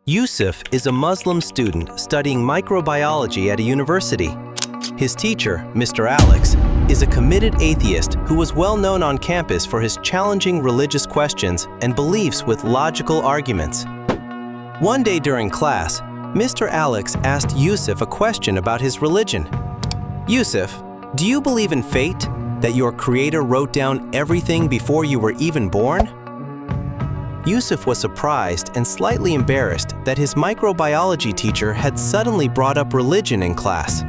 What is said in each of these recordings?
Yusuf is a Muslim student studying microbiology at a university. His teacher, Mr. Alex, is a committed atheist who was well known on campus for his challenging religious questions and beliefs with logical arguments. One day during class, Mr. Alex asked Yusuf a question about his religion. "Yusuf, do you believe in fate, that your creator wrote down everything before you were even born?" Yusuf was surprised and slightly embarrassed that his microbiology teacher had suddenly brought up religion in class.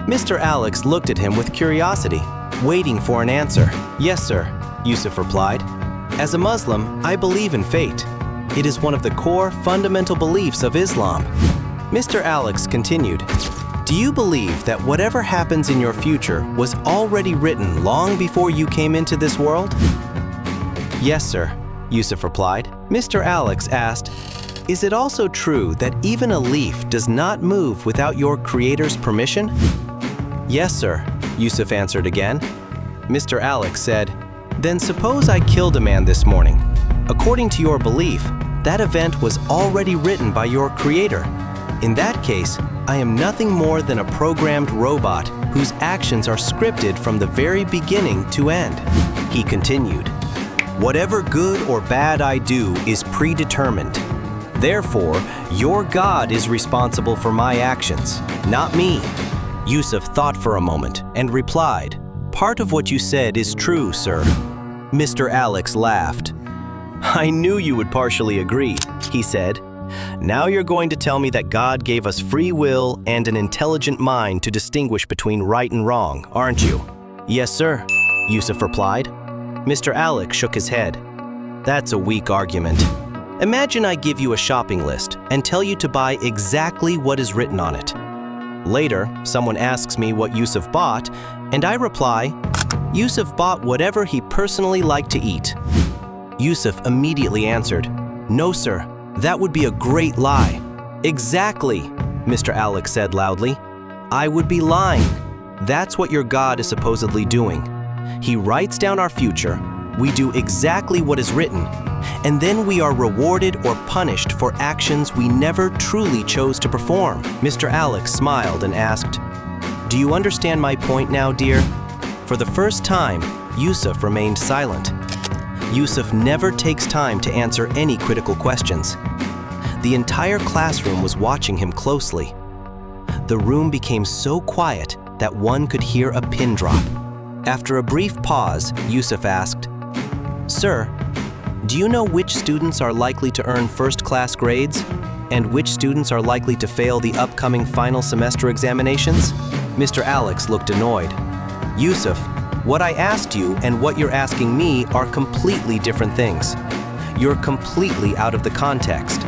Mr. Alex looked at him with curiosity, waiting for an answer. "Yes, sir," Yusuf replied. "As a Muslim, I believe in fate. It is one of the core fundamental beliefs of Islam." Mr. Alex continued, "Do you believe that whatever happens in your future was already written long before you came into this world?" "Yes, sir," Yusuf replied. Mr. Alex asked, "Is it also true that even a leaf does not move without your creator's permission?" "Yes, sir," Yusuf answered again. Mr. Alex said, "Then suppose I killed a man this morning. According to your belief, that event was already written by your creator. In that case, I am nothing more than a programmed robot whose actions are scripted from the very beginning to end." He continued, "Whatever good or bad I do is predetermined. Therefore, your God is responsible for my actions, not me." Yusuf thought for a moment and replied, "Part of what you said is true, sir." Mr. Alex laughed. "I knew you would partially agree," he said. "Now you're going to tell me that God gave us free will and an intelligent mind to distinguish between right and wrong, aren't you?" "Yes, sir," Yusuf replied. Mr. Alex shook his head. "That's a weak argument. Imagine I give you a shopping list and tell you to buy exactly what is written on it. Later, someone asks me what Yusuf bought, and I reply, 'Yusuf bought whatever he personally liked to eat.' Yusuf immediately answered, 'No, sir, that would be a great lie.' "Exactly," Mr. Alex said loudly. "I would be lying. That's what your God is supposedly doing. He writes down our future, we do exactly what is written, and then we are rewarded or punished for actions we never truly chose to perform." Mr. Alex smiled and asked, "Do you understand my point now, dear?" For the first time, Yusuf remained silent. Yusuf never takes time to answer any critical questions. The entire classroom was watching him closely. The room became so quiet that one could hear a pin drop. After a brief pause, Yusuf asked, "Sir, do you know which students are likely to earn first-class grades and which students are likely to fail the upcoming final semester examinations?" Mr. Alex looked annoyed. "Yusuf, what I asked you and what you're asking me are completely different things. You're completely out of the context.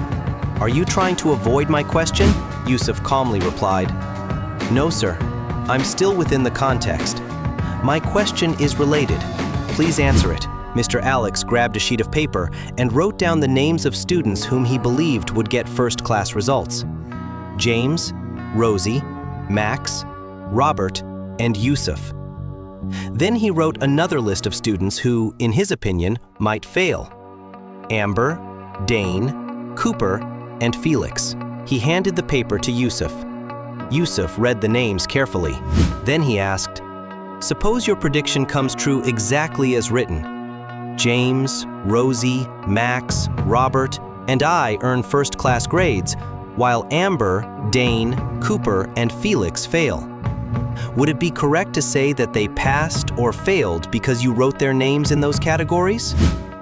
Are you trying to avoid my question?" Yusuf calmly replied, "No, sir. I'm still within the context. My question is related. Please answer it." Mr. Alex grabbed a sheet of paper and wrote down the names of students whom he believed would get first-class results: James, Rosie, Max, Robert, and Yusuf. Then he wrote another list of students who, in his opinion, might fail: Amber, Dane, Cooper, and Felix. He handed the paper to Yusuf. Yusuf read the names carefully. Then he asked, "Suppose your prediction comes true exactly as written. James, Rosie, Max, Robert, and I earn first-class grades, while Amber, Dane, Cooper, and Felix fail. Would it be correct to say that they passed or failed because you wrote their names in those categories?"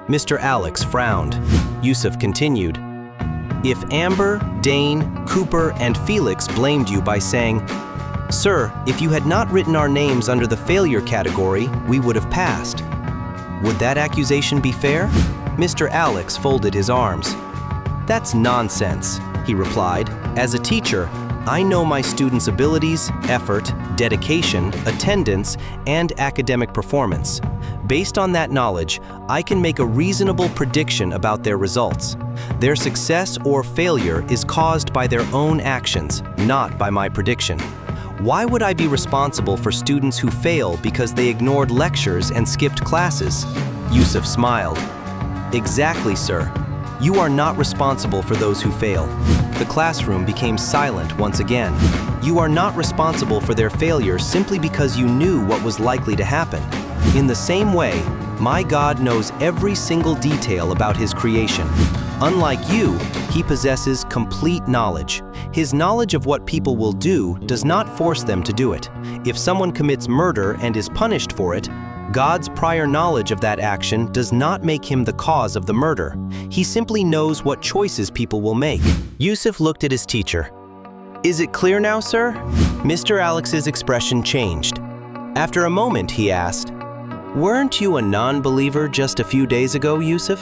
Mr. Alex frowned. Yusuf continued, "If Amber, Dane, Cooper, and Felix blamed you by saying, 'Sir, if you had not written our names under the failure category, we would have passed,' would that accusation be fair?" Mr. Alex folded his arms. "That's nonsense," he replied. "As a teacher, I know my students' abilities, effort, dedication, attendance, and academic performance. Based on that knowledge, I can make a reasonable prediction about their results. Their success or failure is caused by their own actions, not by my prediction. Why would I be responsible for students who fail because they ignored lectures and skipped classes?" Yusuf smiled. "Exactly, sir. You are not responsible for those who fail. The classroom became silent once again. You are not responsible for their failures simply because you knew what was likely to happen. In the same way, my God knows every single detail about His creation. Unlike you, He possesses complete knowledge. His knowledge of what people will do does not force them to do it. If someone commits murder and is punished for it, God's prior knowledge of that action does not make him the cause of the murder. He simply knows what choices people will make. Yusuf looked at his teacher. "Is it clear now, sir?" Mr. Alex's expression changed. After a moment, he asked, "Weren't you a non-believer just a few days ago, Yusuf?"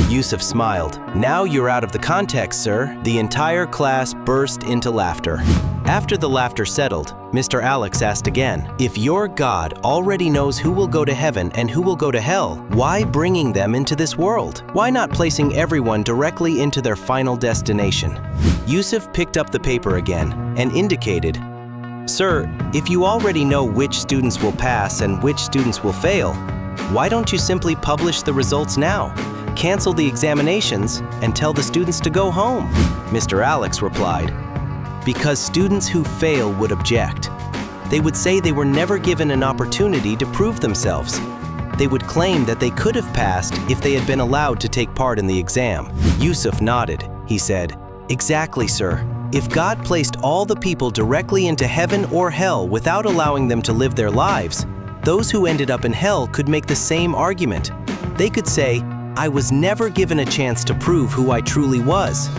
Yusuf smiled. "Now you're out of the context, sir." The entire class burst into laughter. After the laughter settled, Mr. Alex asked again, "If your God already knows who will go to heaven and who will go to hell, why bringing them into this world? Why not placing everyone directly into their final destination?" Yusuf picked up the paper again and indicated, "Sir, if you already know which students will pass and which students will fail, why don't you simply publish the results now? Cancel the examinations and tell the students to go home?" Mr. Alex replied, "Because students who fail would object. They would say they were never given an opportunity to prove themselves. They would claim that they could have passed if they had been allowed to take part in the exam." Yusuf nodded. He said, "Exactly, sir. If God placed all the people directly into heaven or hell without allowing them to live their lives, those who ended up in hell could make the same argument. They could say, 'I was never given a chance to prove who I truly was.'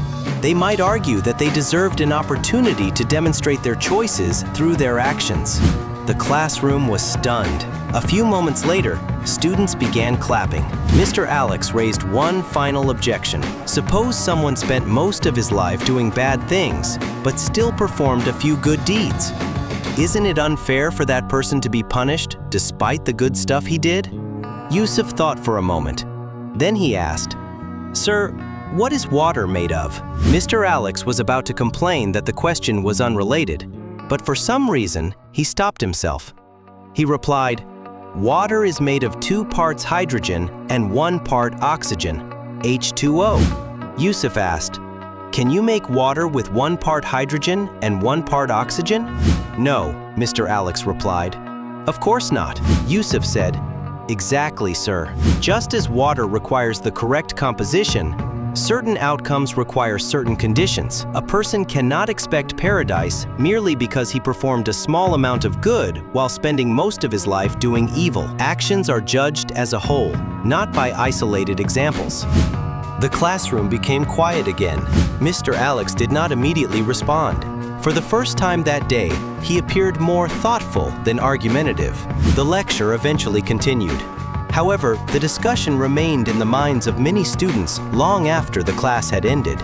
They might argue that they deserved an opportunity to demonstrate their choices through their actions." The classroom was stunned. A few moments later, students began clapping. Mr. Alex raised one final objection. Suppose someone spent most of his life doing bad things, but still performed a few good deeds. Isn't it unfair for that person to be punished despite the good stuff he did? Yusuf thought for a moment. Then he asked, "Sir, what is water made of?" Mr. Alex was about to complain that the question was unrelated, but for some reason, he stopped himself. He replied, "Water is made of 2 parts hydrogen and 1 part oxygen, H2O. Yusuf asked, "Can you make water with 1 part hydrogen and 1 part oxygen?" "No," Mr. Alex replied. "Of course not." Yusuf said, "Exactly, sir. Just as water requires the correct composition, certain outcomes require certain conditions. A person cannot expect paradise merely because he performed a small amount of good while spending most of his life doing evil. Actions are judged as a whole, not by isolated examples." The classroom became quiet again. Mr. Alex did not immediately respond. For the first time that day, he appeared more thoughtful than argumentative. The lecture eventually continued. However, the discussion remained in the minds of many students long after the class had ended.